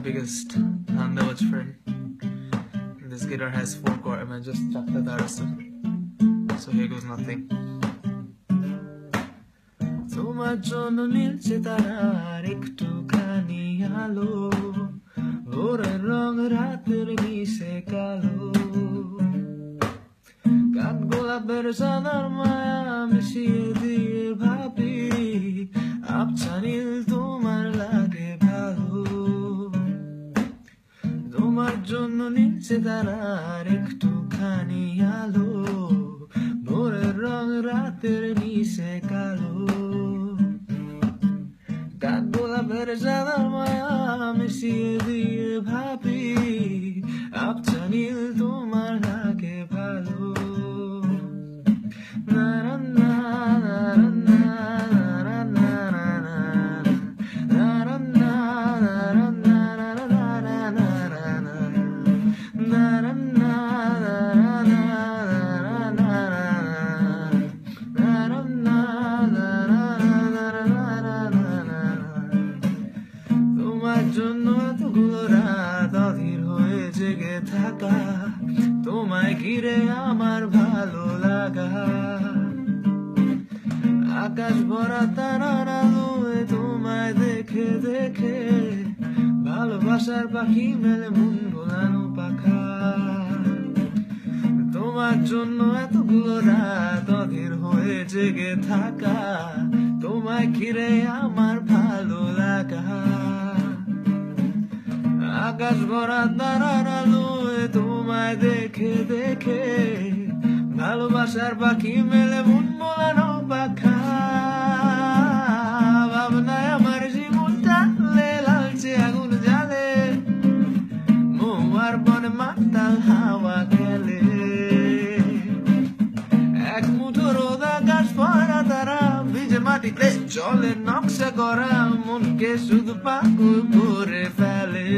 biggest Handawaj friend. This guitar has 4 chords. I mean, just chapter that. So here goes nothing. তোমার জন্য নীলছে তারার একটুখানি আলো, ভোরের রং রাতের মিশে কালো, কাঠ গোলাপের সাদার মায়া মিশিয়ে দিয়ে ভাবি আবছা নীল তোমার লাগে ভালো। তোমার জন্য নীলছে তারার একটুখানি আলো, ভোরের রং রাতের মিশে কালো, কাঠ গোলাপের সাদার মায়া মিশিয়ে দিয়ে ভাবি আবছা নীল তোমার লাগে ভালো। তোমার জন্য এতগুলো রাত অধীর হয়ে জেগে থাকা, তোমায় ঘিরে আমার ভালো লাগা, আকাশ ভরা তারার আলোয় তোমায় দেখে দেখে ভালোবাসার পাখি মেলে মন ভোলানো পাখা। তোমার জন্য এতগুলো রাত অধীর হয়ে জেগে থাকা, তোমায় ঘিরে আমার ভালো লাগা, আকাশ ভরা তারার আলোয় তোমায় দেখে দেখে ভালোবাসার পাখি মেলে মন ভোলানো পাখা। ভাবনায় আমার জীবনটা লালচে আগুন জ্বালে, মহুয়ার বনে মাতাল হাওয়া খেলে, এক মুঠো রোদ আকাশ ভরা তারা ভিজে মাটিতে জলের নকশা করা মনকে শুধু পাগল করে ফেলে।